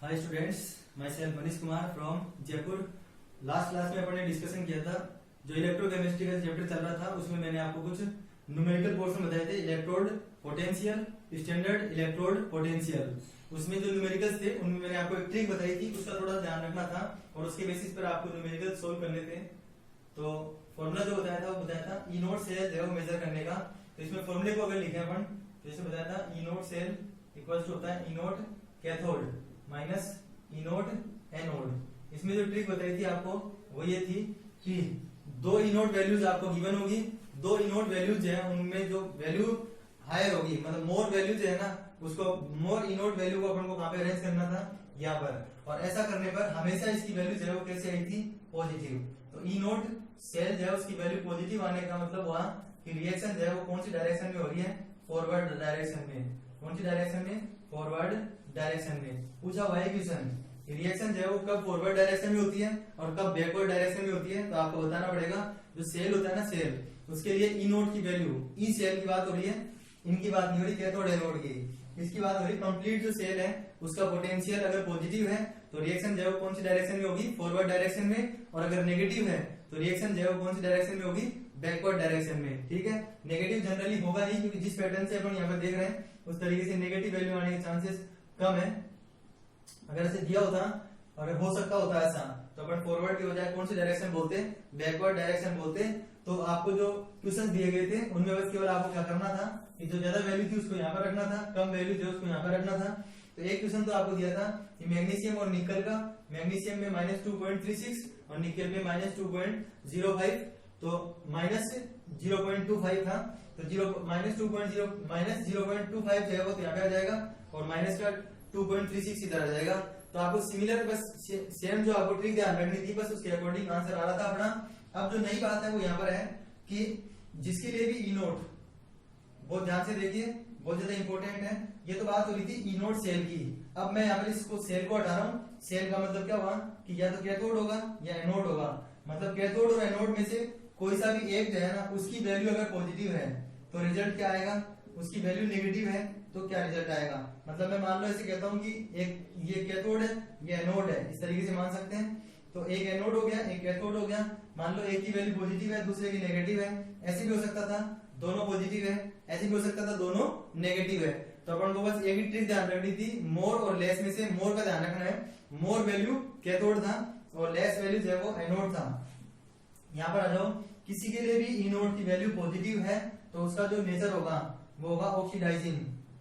Hi students, my self Manish Kumar from Jaipur. Last class में अपन ने discussion किया था, जो इलेक्ट्रोकेमिस्ट्री का चैप्टर चल रहा था उसमें मैंने आपको कुछ न्यूमेरिकल पोर्शन बताए थे, electrode potential, standard electrode potential. उसमें जो न्यूमेरिकल्स थे उनमें मैंने आपको एक ट्रिक बताई थी, उसका थोड़ा ध्यान रखना था और उसके बेसिस पर आपको न्यूमेरिकल सोल्व करने थे। तो फॉर्मूला जो बताया था वो बताया था ई नोट सेल जो है मेजर करने का। तो इसमें फॉर्मूले को अगर लिखे अपन तो इसमें बताया था ई नोट सेल इक्वल्स टू होता है ई नोट कैथोड माइनस ई नोट एनोड। इसमें जो ट्रिक बताई थी आपको वो ये थी कि दो ई नोट वैल्यूज आपको गिवन होगी, दो ई नोट वैल्यूज जो है उनमें जो वैल्यू हायर होगी, मतलब मोर वैल्यू जो है ना उसको मोर ई नोट वैल्यू को अपन को कहां पे अरेंज करना था, यहाँ पर। और ऐसा करने पर हमेशा इसकी वैल्यू जो है वो कैसे आई थी, पॉजिटिव। तो ई नोट सेल जो है उसकी वैल्यू पॉजिटिव आने का मतलब हुआ कि रिएक्शन जो है वो कौन सी डायरेक्शन में हो रही है, फॉरवर्ड डायरेक्शन में। कौन सी डायरेक्शन में, फॉरवर्ड डायरेक्शन में। पूछा हुआ है क्वेश्चन, रिएक्शन जो है वो कब फॉरवर्ड डायरेक्शन में होती है और कब बैकवर्ड डायरेक्शन में होती है। तो आपको बताना पड़ेगा जो सेल होता है ना सेल, उसके लिए ई नोट की वैल्यू, ई सेल की बात हो रही है, इनकी बात नहीं हो रही कैथोड एनोड की, इसकी बात हो रही कंप्लीट जो सेल है उसका पोटेंशियल अगर पॉजिटिव है तो रिएक्शन जो है वो कौन सी डायरेक्शन में होगी, फॉरवर्ड डायरेक्शन में। और अगर नेगेटिव है तो रिएक्शन जो है वो कौन सी डायरेक्शन में होगी, बैकवर्ड डायरेक्शन में। ठीक है, नेगेटिव जनरली होगा नहीं क्योंकि जिस पैटर्न से अपन यहाँ पर देख रहे हैं उस तरीके से नेगेटिव वैल्यू आने के चांसेस कम है। अगर ऐसे दिया होता, अगर हो सकता होता ऐसा, तो अपन फॉरवर्ड की बजाय कौन सी डायरेक्शन बोलते, बैकवर्ड डायरेक्शन बोलते। तो आपको जो क्वेश्चन दिए गए थे उनमें बस केवल आपको क्या करना था कि जो ज्यादा वैल्यू थी उसको यहाँ पर रखना था, कम वैल्यू जो उसको यहाँ पर रखना था। तो एक क्वेश्चन तो आपको दिया था कि मैग्नीशियम और निकल का, मैग्नीशियम में -2.36 और निकल में -2.05, तो -0.25 था। तो -0.25 जो है वो तो यहाँ पे आ जाएगा और माइनस का 2.36 इधर आ जाएगा। तो आपको सिमिलर बस सेम जो आपको ट्रिक ध्यान रखनी थी, बस उसके अकॉर्डिंग आंसर आ रहा था अपना। अब जो नई बात है वो यहाँ पर है कि जिसके लिए भी ई नोट, बहुत ध्यान से देखिए, बहुत ज्यादा इंपॉर्टेंट है। ये तो बात हो रही थी ई नोट सेल की। अब मैं यहाँ पर इसको सेल को हटा रहा हूँ। सेल का मतलब क्या हुआ कि या तो कैथोड होगा या एनोड होगा। मतलब कैथोड और एनोड में से कोई सा भी एक जो है ना उसकी वैल्यू अगर पॉजिटिव है तो रिजल्ट क्या आएगा, उसकी वैल्यू नेगेटिव है तो क्या रिजल्ट आएगा। मतलब मैं मान लो ऐसे कहता हूँ कि एक ये कैथोड है ये एनोड है, इस तरीके से मान सकते हैं। तो एक एनोड हो गया एक कैथोड हो गया। मान लो एक की वैल्यू पॉजिटिव है दूसरे की नेगेटिव है, ऐसे भी हो सकता था दोनों पॉजिटिव है, ऐसे भी हो सकता था दोनों नेगेटिव है। तो अपन को बस एक ही ट्रिक ध्यान रखनी थी, मोर और लेस में से मोर का ध्यान रखना है। मोर वैल्यू कैथोड था और लेस वैल्यू जो है वो एनोड था। यहाँ पर आ जाओ, किसी के लिए भी ई नोड की वैल्यू पॉजिटिव है तो उसका जो नेचर होगा वो होगा ऑक्सीडाइजिंग।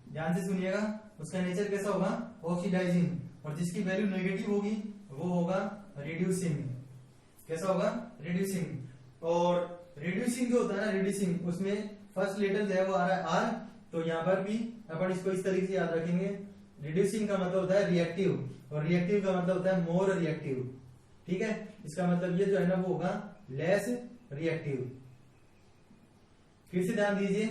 ध्यान से सुनिएगा, उसका नेचर कैसा होगा, ऑक्सीडाइजिंग। और जिसकी वैल्यू नेगेटिव होगी वो होगा रिड्यूसिंग। कैसा होगा, रिड्यूसिंग। और रिड्यूसिंग जो होता है ना, रिड्यूसिंग, उसमें फर्स्ट लेटर जो है वो आ रहा है आर। तो यहाँ पर भी अपन इसको इस तरीके से याद रखेंगे, रिड्यूसिंग का मतलब होता है रिएक्टिव और रिएक्टिव का मतलब होता है मोर रिएक्टिव। ठीक है, इसका मतलब ये जो है ना वो होगा लेस रिएक्टिव। फिर से ध्यान दीजिए,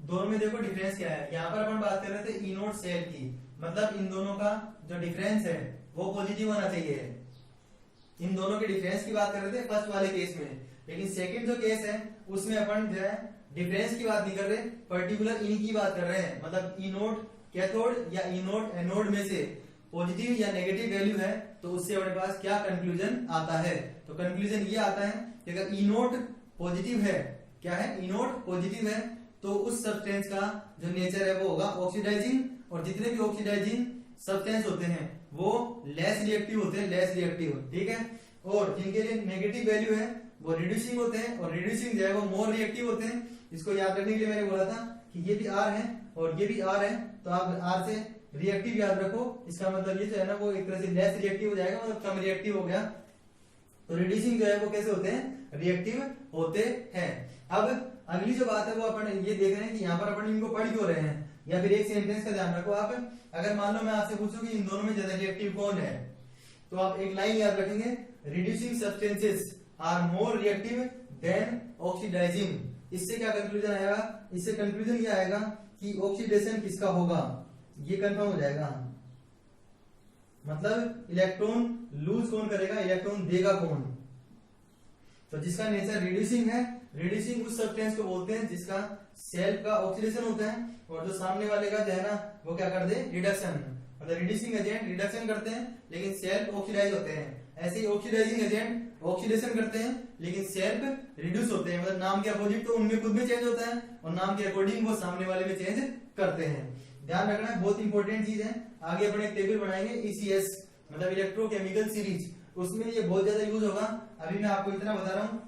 दोनों में देखो डिफरेंस क्या है। यहाँ पर अपन बात कर रहे थे ई नोट सेल की, मतलब इन दोनों का जो डिफरेंस है वो पॉजिटिव होना चाहिए। इन दोनों के डिफरेंस की बात कर रहे थे फर्स्ट वाले केस में, लेकिन सेकंड जो केस है उसमें अपन जो है डिफरेंस की बात नहीं कर रहे, पर्टिकुलर इनकी बात कर रहे हैं। मतलब ई नोट कैथोड या ई नोट एनोड में से पॉजिटिव या नेगेटिव वैल्यू है तो उससे अपने पास क्या कंक्लूजन आता है। तो कंक्लूजन ये आता है कि अगर ई नोट पॉजिटिव है, क्या है, ई नोट पॉजिटिव है, तो उस सब्सटेंस का जो नेचर है वो होगा ऑक्सीडाइजिंग। और जितने भी ऑक्सीडाइजिंग सब्सटेंस होते हैं वो लेस रिएक्टिव होते हैं, लेस रिएक्टिव। ठीक है, और जिनके लिए नेगेटिव वैल्यू है वो रिड्यूसिंग होते हैं और रिड्यूसिंग जो है वो मोर रिएक्टिव होते हैं। इसको याद रखने के लिए मैंने बोला था कि ये भी आर है और ये भी आर है, तो आप आर से रिएक्टिव याद रखो। इसका मतलब ये जो है ना वो एक तरह से लेस रिएक्टिव हो जाएगा, मतलब कम रिएक्टिव हो गया। तो रिड्यूसिंग जो है वो कैसे होते हैं, रिएक्टिव होते हैं। अब अगली जो बात है वो अपन ये देख रहे हैं कि यहाँ पर अपन इनको पढ़ क्यों रहे हैं, या फिर एक सेंटेंस का ध्यान रखो आप। अगर मान लो मैं आपसे पूछूं कि इन दोनों में ज्यादा रिएक्टिव कौन है, तो आप एक लाइन याद रखेंगे, reducing substances are more reactive than oxidising. इससे क्या कंक्लूजन आएगा, इससे कंक्लूजन ये आएगा कि ऑक्सीडेशन किसका होगा, ये कंफर्म हो जाएगा। मतलब इलेक्ट्रॉन लूज कौन करेगा, इलेक्ट्रॉन देगा कौन। तो जिसका नेचर रिड्यूसिंग है, रिड्यूसिंग उस सब्सटेंस को बोलते हैं जिसका सेल्फ का ऑक्सीडेशन होता है और जो सामने वाले का जो है ना वो क्या कर दे, रिडक्शन। मतलब रिड्यूसिंग एजेंट रिडक्शन करते हैं लेकिन सेल्फ ऑक्सीडाइज होते हैं, ऐसे ही ऑक्सीडाइजिंग एजेंट ऑक्सीडेशन करते हैं लेकिन सेल्फ रिड्यूस होते हैं, मतलब नाम के अपोजिट तो उनमें खुद में चेंज होता है और नाम के अकॉर्डिंग वो सामने वाले में चेंज करते हैं। ध्यान रखना है, बहुत इंपॉर्टेंट चीज है। आगे अपने एक टेबल बनाएंगे ECS मतलब इलेक्ट्रोकेमिकल सीरीज, उसमें ये बहुत ज्यादा यूज होगा। अभी मैं आपको इतना बता रहा हूँ,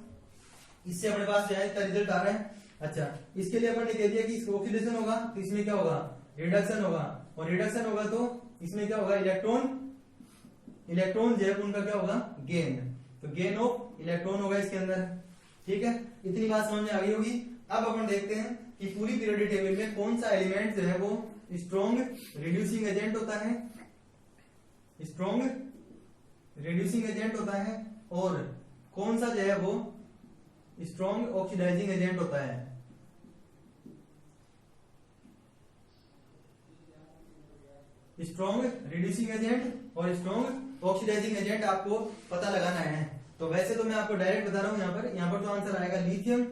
इससे अपने पास जो है इसका रिजल्ट आ रहा है। अच्छा, इसके लिए अपन ने कह दिया कि ऑक्सीडेशन होगा तो इसमें क्या होगा, रिडक्शन होगा, और रिडक्शन होगा तो इसमें क्या होगा, इलेक्ट्रॉन जो है उनका क्या होगा, गेन, तो गेन ऑफ इलेक्ट्रॉन होगा इसके अंदर। ठीक है, इतनी बात समझ में आ गई होगी। अब अपन देखते हैं कि पूरी पीरियोडिक टेबल में कौन सा एलिमेंट जो है वो स्ट्रॉन्ग रिड्यूसिंग एजेंट होता है, स्ट्रॉन्ग रिड्यूसिंग एजेंट होता है, और कौन सा जो है वो स्ट्रॉन्ग ऑक्सीडाइजिंग एजेंट होता है। स्ट्रॉन्ग रिड्यूसिंग एजेंट और स्ट्रॉन्ग ऑक्सीडाइजिंग एजेंट आपको पता लगाना है। तो वैसे तो मैं आपको डायरेक्ट बता रहा हूं, यहाँ पर तो आंसर आएगा लिथियम,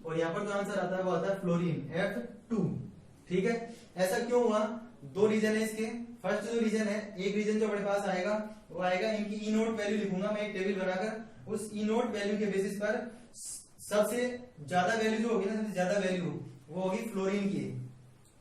और यहाँ पर जो आंसर आता है वो आता है फ्लोरीन F2। ठीक है, ऐसा क्यों हुआ, दो रीजन है इसके। फर्स्ट जो रीजन है, एक रीजन जो अपने पास आएगा वो आएगा इनकी ई नोट वैल्यू लिखूंगा मैं एक टेबल बनाकर, उस ई नोट वैल्यू के बेसिस पर सबसे ज्यादा वैल्यू जो होगी ना, सबसे ज्यादा वैल्यू वो होगी फ्लोरीन की।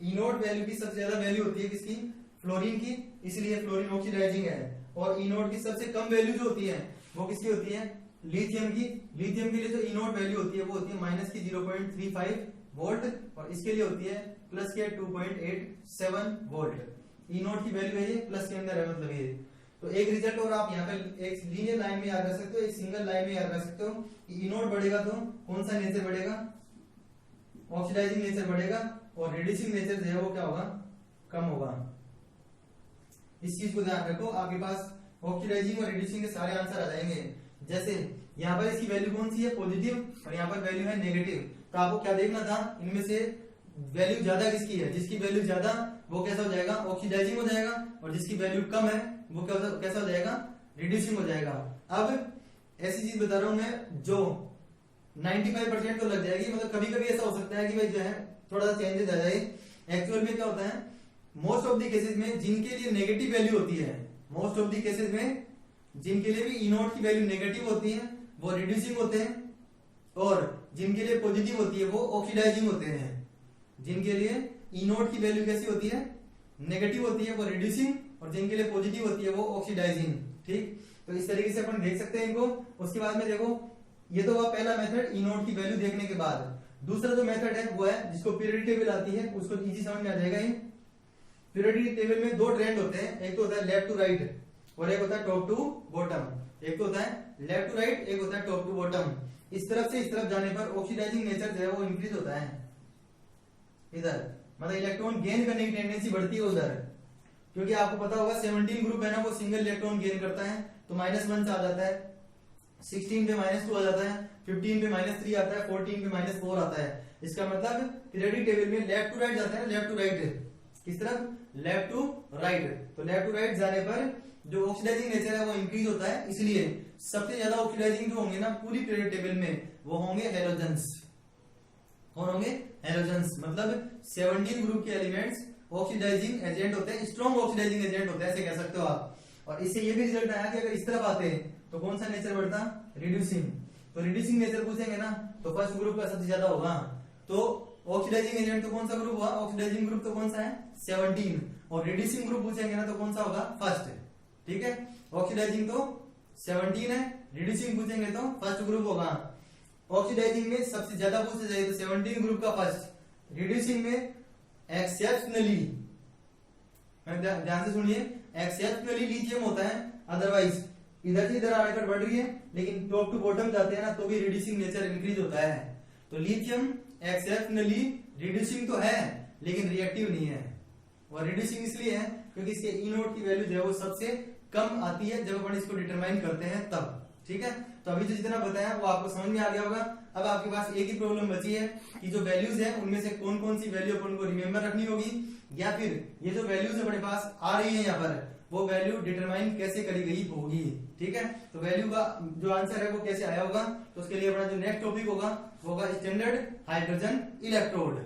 ई नोट वैल्यू की सबसे ज्यादा वैल्यू होती है किसकी, फ्लोरीन की, इसलिए फ्लोरीन ऑक्सीडाइजिंग है। और ई नोट की सबसे कम वैल्यू जो होती है वो किसकी होती है, लिथियम की। लिथियम के लिए जो ई नोट वैल्यू होती है वो होती है माइनस की 0.35 वोल्ट, और इसके लिए होती है प्लस के 2.87 वोल्ट। ई नोट की वैल्यू है ये, प्लस के अंदर है मतलब ये। तो एक रिजल्ट और आप यहाँ पे एक लीनियर लाइन में याद कर सकते हो, एक सिंगल लाइन में याद कर सकते हो कि ई नोट बढ़ेगा तो कौन सा नेचर बढ़ेगा, ऑक्सीडाइजिंग नेचर बढ़ेगा, और रिड्यूसिंग नेचर जो है वो क्या होगा, कम होगा। इस चीज को ध्यान रखो, आपके पास ऑक्सीडाइजिंग और रिड्यूसिंग के सारे आंसर आ जाएंगे। जैसे यहाँ पर इसकी वैल्यू कौन सी है, पॉजिटिव, और यहाँ पर वैल्यू है नेगेटिव, तो आपको क्या देखना था, इनमें से वैल्यू ज्यादा किसकी है, जिसकी वैल्यू ज्यादा वो कैसा हो जाएगा, ऑक्सीडाइजिंग हो जाएगा, और जिसकी वैल्यू कम है वो कैसा हो जाएगा, रिड्यूसिंग हो जाएगा। अब ऐसी चीज बता रहा हूं मैं जो 95% तो लग जाएगी, मतलब कभी कभी ऐसा हो सकता है कि भाई जो है थोड़ा सा चेंजेस आ जाए। एक्चुअल में क्या होता है, मोस्ट ऑफ द केसेस में जिनके लिए नेगेटिव वैल्यू होती है, मोस्ट ऑफ द केसेस में जिनके लिए भी ई नोट की वैल्यू नेगेटिव होती है वो रिड्यूसिंग होते हैं, और जिनके लिए पॉजिटिव होती है वो ऑक्सीडाइजिंग होते हैं। जिनके लिए ई नोट की वैल्यू कैसी होती है, नेगेटिव होती है वो रिड्यूसिंग, और जिनके लिए पॉजिटिव होती है वो ऑक्सीडाइजिंग। ठीक, तो इस तरीके से अपन देख सकते हैं इनको। उसके बाद में देखो, ये तो हुआ पहला मेथड ई नोट की वैल्यू देखने के बाद। दूसरा जो मेथड है वो है जिसको पीरियोडिक टेबल आती है, उसको इजी समझ में आ जाएगा। पीरियोडिक टेबल में दो ट्रेंड होते हैं, एक तो होता है लेफ्ट टू राइट और एक होता है टॉप टू बॉटम। एक तो होता है लेफ्ट टू राइट, एक होता है टॉप टू बॉटम। इस तरफ से इस तरफ जाने पर ऑक्सीडाइजिंग नेचर जो है वो इंक्रीज होता है इधर, मतलब इलेक्ट्रॉन गेन करने की टेंडेंसी बढ़ती है उधर, क्योंकि आपको पता होगा 17 ग्रुप है ना, वो सिंगल इलेक्ट्रॉन गेन करता है तो -1 से आ जाता है, 16 पे -2 आ जाता है, 15 पे -3 आता है, 14 पे -4 आता है। इसका मतलब पीरियोडिक टेबल में लेफ्ट टू राइट जाता है, लेफ्ट टू राइट किस तरफ, लेफ्ट टू राइट। तो लेफ्ट टू राइट जाने पर जो ऑक्सीडाइजिंग नेचर है वो इंक्रीज होता है, इसलिए सबसे ज्यादा ऑक्सीडाइजिंग जो होंगे ना पूरी पीरियोडिक टेबल में वो होंगे हैलोजेंस। कौन होंगे, हैलोजेंस। मतलब 17 ग्रुप के एलिमेंट्स ऑक्सीडाइजिंग एजेंट होते हैं, स्ट्रॉन्ग ऑक्सीडाइजिंग एजेंट होते हैं, ऐसे कह सकते हो आप। और इससे ये भी रिजल्ट आया कि अगर इस तरफ आते हैं तो कौन सा नेचर बढ़ता, रिड्यूसिंग। तो रिड्यूसिंग नेचर पूछेंगे ना तो फर्स्ट ग्रुप का सबसे ज्यादा होगा। तो ऑक्सीडाइजिंग एजेंट तो कौन सा ग्रुप हुआ, ऑक्सीडाइजिंग ग्रुप तो कौन सा है, 17, और रिड्यूसिंग ग्रुप पूछेंगे ना तो कौन सा होगा, फर्स्ट। ठीक है, ऑक्सीडाइजिंग तो 17 है, रिड्यूसिंग पूछेंगे तो फर्स्ट ग्रुप होगा। ऑक्सीडाइजिंग में सबसे ज्यादा पूछा जाए तो 17 ग्रुप का फर्स्ट, रिड्यूसिंग में एक्सेप्शनली, ध्यान से सुनिए, एक्सेप्शनली लिथियम होता है, अदरवाइज इधर से इधर आकर बढ़ रही है, लेकिन टॉप टू बॉटम जाते हैं ना तो भी रिड्यूसिंग नेचर इंक्रीज होता है। तो लिथियम एक्सेप्शनली रिड्यूसिंग तो है लेकिन रिएक्टिव नहीं है, और रिड्यूसिंग इसलिए है क्योंकि इसके ई नोट की वैल्यू जो है वो सबसे कम आती है जब अपन इसको डिटरमाइन करते हैं तब। ठीक है, तो अभी जो जितना बताया वो आपको समझ में आ गया होगा। अब आपके पास एक ही प्रॉब्लम बची है कि जो वैल्यूज है उनमें से कौन कौन सी वैल्यू अपन को रिमेम्बर रखनी होगी, या फिर ये जो वैल्यूज अपने पास आ रही है यहाँ पर वो वैल्यू डिटरमाइन कैसे करी गई होगी। ठीक है, तो वैल्यू का जो आंसर है वो कैसे आया होगा, तो उसके लिए अपना जो नेक्स्ट टॉपिक होगा वो होगा स्टैंडर्ड हाइड्रोजन इलेक्ट्रोड।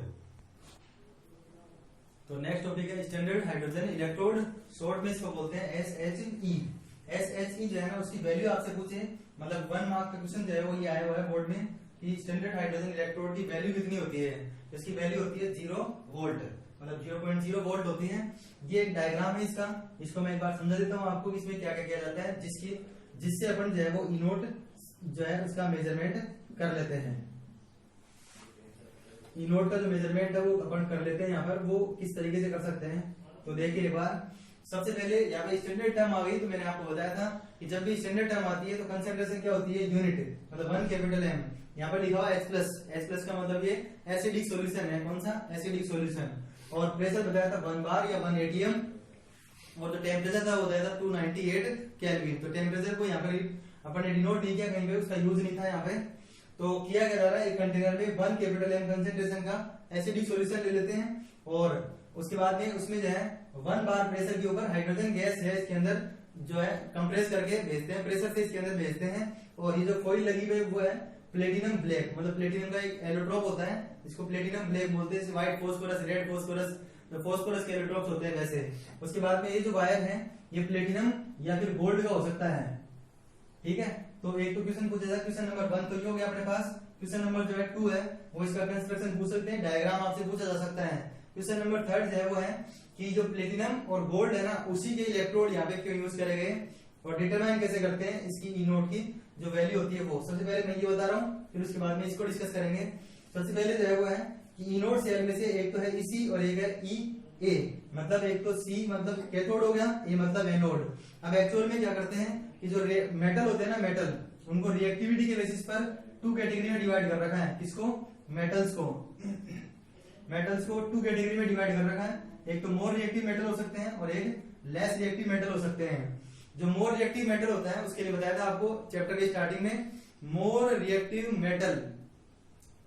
तो नेक्स्ट टॉपिक है स्टैंडर्ड हाइड्रोजन इलेक्ट्रोड, शॉर्ट में इसको बोलते हैं SHE। SHE जो है ना उसकी वैल्यू आपसे पूछे, मतलब 1 मार्क का क्वेश्चन जो है वो ये आया हुआ है बोर्ड में कि स्टैंडर्ड हाइड्रोजन इलेक्ट्रोड की वैल्यू कितनी होती है, तो इसकी वैल्यू होती है 0 वोल्ट, मतलब 0.0 वोल्ट होती है। ये एक डायग्राम है इसका, इसको मैं एक बार समझा देता हूँ आपको इसमें क्या क्या किया जाता है, जिससे अपन जो है वो ई नोट जो है उसका मेजरमेंट कर लेते हैं। ई नोट का जो मेजरमेंट है वो अपन कर लेते हैं यहाँ पर, वो किस तरीके से कर सकते हैं तो देखिए एक बार। सबसे पहले यहाँ पे स्टैंडर्ड टर्म आ गई, तो मैंने आपको बताया था कि जब भी स्टैंडर्ड टर्म आती है तो कंसंट्रेशन क्या होती है, यूनिट, मतलब 1 कैपिटल M। यहाँ पर लिखा हुआ H+ का मतलब ये एसिडिक सॉल्यूशन है, कौन सा एसिडिक सॉल्यूशन। और प्रेशर बताया था 1 बार या 1 atm, और जो टेम्परेचर था वो बताया था 298 केल्विन। तो टेम्परेचर को यहाँ पर अपन ने डिनोट नहीं किया कहीं पे, उसका यूज नहीं था यहाँ पे। तो किया क्या जा रहा है, एक कंटेनर में 1 कैपिटल M कंसंट्रेशन का एसिडिक सॉल्यूशन ले लेते हैं, और उसके बाद में उसमें जो है 1 बार प्रेशर के ऊपर हाइड्रोजन गैस है इसके अंदर जो है कंप्रेस करके भेजते हैं, प्रेशर से इसके अंदर भेजते हैं। और ये जो फॉइल लगी हुई है वो है प्लेटिनम ब्लैक, मतलब प्लेटिनम का एक एलोट्रोप होता है, इसको प्लेटिनम ब्लैक बोलते हैं। व्हाइट फोस्फोरस, रेड फोस्फोरस, तो फोस्फोरस के एलोट्रोप्स होते हैं वैसे। उसके बाद में ये जो वायर है ये प्लेटिनम या फिर गोल्ड का हो सकता है, ठीक है। तो एक तो क्वेश्चन पूछा जाए, क्वेश्चन नंबर 1 तो ये हो गया अपने पास। क्वेश्चन नंबर जो है 2 है वो इसका कंस्ट्रक्शन पूछ सकते हैं, डायग्राम आपसे पूछा जा सकता है। क्वेश्चन नंबर 3 जो है वो है कि जो प्लेटिनम और गोल्ड है ना उसी के इलेक्ट्रोड यहाँ पे क्यों यूज करे गए, और डिटरमाइन कैसे करते हैं इसकी ई नोट की जो वैल्यू होती है वो। सबसे पहले मैं ये बता रहा हूँ, फिर उसके बाद में इसको डिस्कस करेंगे। सबसे पहले जो है वो है कि ई नोट सेल में से एक तो है EC और एक है EA, मतलब एक तो C मतलब कैथोड हो गया, E मतलब एनोड। अब एक्चुअल में क्या करते हैं कि जो मेटल होते हैं ना, मेटल उनको रिएक्टिविटी के बेसिस पर 2 कैटेगरी में डिवाइड कर रखा है। किसको, मेटल्स को 2 कैटेगरी में डिवाइड कर रखा है। एक तो मोर रिएक्टिव मेटल हो सकते हैं और एक लेस रिएक्टिव मेटल हो सकते हैं। जो मोर रिएक्टिव मेटल होता है उसके लिए बताया था आपको चैप्टर के स्टार्टिंग में, more reactive metal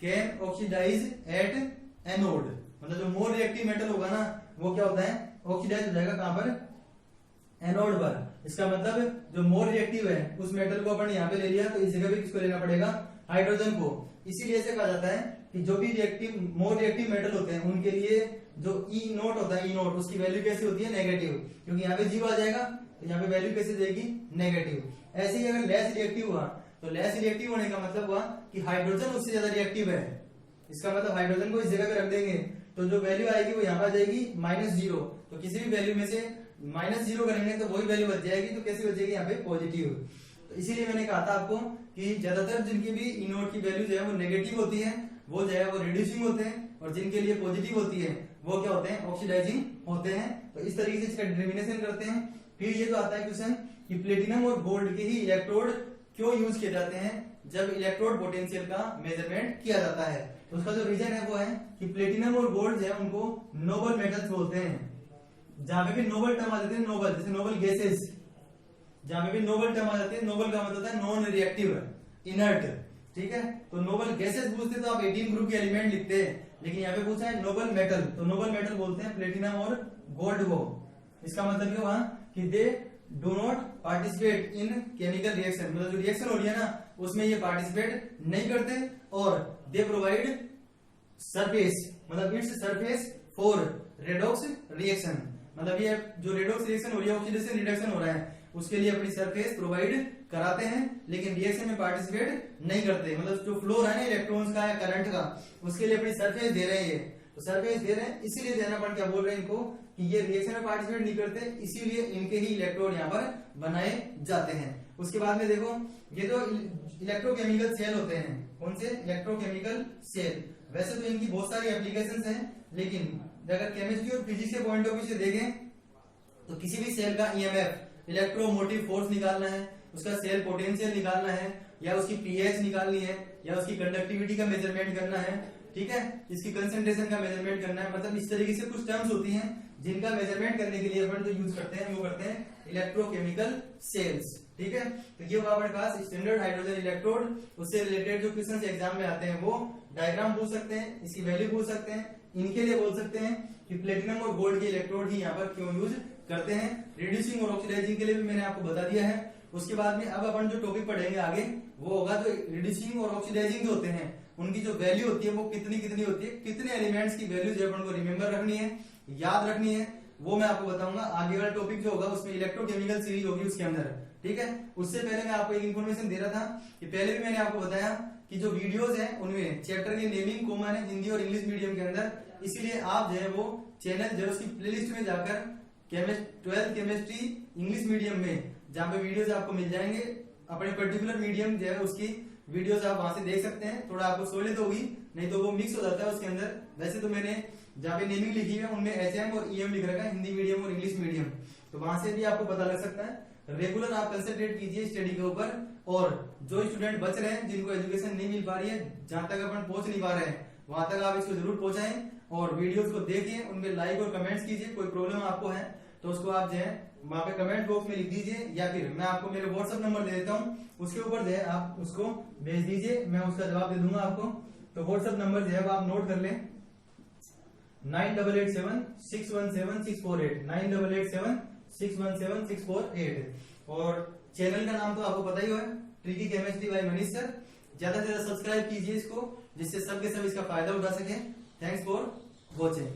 can oxidise at anode, मतलब जो मोर रिएक्टिव मेटल होगा ना वो क्या होता है, ऑक्सीडाइज हो जाएगा कहां पर, एनोड पर। इसका मतलब जो मोर रिएक्टिव है उस मेटल को अपन यहाँ पे ले लिया, तो इस जगह पे किसको लेना पड़ेगा, हाइड्रोजन को। इसीलिए ऐसे कहा जाता है कि जो भी रिएक्टिव मोर रिएक्टिव मेटल होते हैं उनके लिए जो ई नोट होता है, ई नोट उसकी वैल्यू कैसी होती है, नेगेटिव, क्योंकि यहाँ पे 0 आ जाएगा तो यहाँ पे वैल्यू कैसे जाएगी, नेगेटिव। ऐसे ही अगर लेस रिएक्टिव हुआ तो लेस रिएक्टिव होने का मतलब हुआ कि हाइड्रोजन उससे ज्यादा रिएक्टिव है, इसका मतलब हाइड्रोजन को इस जगह पे रख देंगे तो जो वैल्यू आएगी वो यहाँ पर जाएगी -0। तो किसी भी वैल्यू में से -0 करेंगे तो वही वैल्यू बच जाएगी, तो कैसे बचेगी यहाँ पे, पॉजिटिव। तो इसीलिए मैंने कहा था आपको कि ज्यादातर जिनकी भी ई नोट की वैल्यू जो है वो नेगेटिव होती है वो जो है वो रिड्यूसिंग होते हैं, और जिनके लिए पॉजिटिव होती है वो क्या होते हैं, ऑक्सीडाइजिंग होते हैं। तो इस तरीके से इसका डिटर्मिनेशन करते हैं। फिर ये जो आता है क्वेश्चन कि प्लेटिनम और गोल्ड के ही इलेक्ट्रोड क्यों यूज किए जाते हैं जब इलेक्ट्रोड पोटेंशियल का मेजरमेंट किया जाता है, तो उसका जो रीजन है वो है कि प्लेटिनम और गोल्ड जो है उनको नोबल मेटल्स बोलते हैं। जहां पे भी नोबल टर्म आ जाते हैं, नोबल जैसे नोबल गैसेस, जहां पे भी नोबल टर्म आ जाते हैं, नोबल का मतलब होता है नॉन रिएक्टिव, इनर्ट, ठीक है। तो नोबल गैसेस पूछते तो आप 18 ग्रुप के एलिमेंट लिखते हैं, लेकिन यहाँ पे पूछा है नोबल मेटल, तो नोबल मेटल बोलते हैं प्लेटिनम और गोल्ड को। इसका मतलब ये हुआ कि they do not participate in chemical reaction, मतलब जो रिएक्शन हो रही है ना उसमें ये पार्टिसिपेट नहीं करते, और दे प्रोवाइड सरफेस, मतलब its surface for redox reaction, मतलब ये जो रेडॉक्स रिएक्शन हो रही है, ऑक्सीडेशन रिडक्शन हो रहा है, उसके लिए अपनी सरफेस प्रोवाइड कराते हैं, लेकिन रिएक्शन में पार्टिसिपेट नहीं करते। मतलब जो फ्लो है ना इलेक्ट्रॉन्स का या करंट का, उसके लिए अपनी सरफेस दे रहे हैं, तो सरफेस दे रहे हैं इसीलिए देना पड़, क्या बोल रहे हैं इनको कि ये रिएक्शन में पार्टिसिपेट नहीं करते, इसीलिए इनके ही इलेक्ट्रोड यहाँ पर बनाए जाते हैं। उसके बाद में देखो ये जो इलेक्ट्रोकेमिकल सेल होते हैं, कौन से, इलेक्ट्रोकेमिकल सेल, वैसे तो इनकी बहुत सारी एप्लीकेशंस हैं, लेकिन अगर केमिस्ट्री और फिजिक्स के पॉइंट ऑफ व्यू से देखें तो किसी भी सेल का ईएमएफ, इलेक्ट्रोमोटिव फोर्स निकालना है, उसका सेल पोटेंशियल निकालना है, या उसकी पीएच निकालनी है, या उसकी कंडक्टिविटी का मेजरमेंट करना है, ठीक है, इसकी कंसंट्रेशन का मेजरमेंट करना है, मतलब इस तरीके से कुछ टर्म्स होती हैं जिनका मेजरमेंट करने के लिए अपन जो यूज करते हैं वो करते हैं इलेक्ट्रोकेमिकल सेल्स, ठीक है। तो ये हुआ हमारे पास स्टैंडर्ड हाइड्रोजन इलेक्ट्रोड, उससे रिलेटेड जो क्वेश्चन एग्जाम में आते हैं वो डायग्राम पूछ सकते हैं, इसकी वैल्यू पूछ सकते हैं, इनके लिए बोल सकते हैं कि प्लेटिनम और गोल्ड के इलेक्ट्रोड ही यहाँ पर क्यों यूज करते हैं। रिड्यूसिंग और ऑक्सीडाइजिंग के लिए भी मैंने आपको बता दिया है। उसके बाद में अब अपन जो टॉपिक पढ़ेंगे आगे वो होगा जो रिड्यूसिंग और ऑक्सीडाइजिंग जो होते हैं उनकी जो वैल्यू होती है वो कितनी कितनी होती है, कितने एलिमेंट्स की वैल्यू जो अपन को रिमेंबर रखनी है, याद रखनी है वो मैं आपको बताऊंगा। आगे वाला टॉपिक जो होगा उसमें इलेक्ट्रोकेमिकल सीरीज होगी उसके अंदर, ठीक है। उससे पहले मैं आपको एक इन्फॉर्मेशन दे रहा था कि पहले भी मैंने आपको बताया कि जो वीडियोस हैं उनमें चैप्टर की नेमिंग कॉमन है हिंदी और इंग्लिश मीडियम के अंदर, इसीलिए आप जो है वो चैनल जो उसकी प्लेलिस्ट में जाकर 12th केमिस्ट्री इंग्लिश मीडियम में जहाँ पे वीडियोस आपको मिल जाएंगे अपने पर्टिकुलर मीडियम जो है उसकी वीडियोस आप वहां से देख सकते हैं। थोड़ा आपको सहूलियत होगी, नहीं तो वो मिक्स हो जाता है उसके अंदर। वैसे तो मैंने जहाँ पे नेमिंग लिखी है उनमें HM और EM लिख रखा है, हिंदी मीडियम और इंग्लिश मीडियम, तो वहां से भी आपको पता लग सकता है। रेगुलर आप कंसंट्रेट कीजिए स्टडी के ऊपर, और जो स्टूडेंट बच रहे हैं जिनको एजुकेशन नहीं मिल पा रही है, जहां तक अपन पहुंच नहीं पा रहे हैं वहां तक आप इसको जरूर पहुंचाएं और वीडियोस को देखिए, उनपे लाइक और कमेंट्स कीजिए। कोई प्रॉब्लम आपको है तो उसको आप जो है वहां पे कमेंट बॉक्स में लिख दीजिए, या फिर मैं आपको मेरे व्हाट्सएप नंबर दे देता हूँ, उसके ऊपर जो है आप उसको भेज दीजिए, मैं उसका जवाब दे दूंगा आपको। तो व्हाट्सएप नंबर जो है वो आप नोट कर लें 9887617648 9887617648। और चैनल का नाम तो आपको पता ही है, tricky chemistry bye Manish sir. ज्यादा से ज्यादा सब्सक्राइब कीजिए इसको, जिससे सबके सब इसका फायदा उठा सके। Thanks for watching.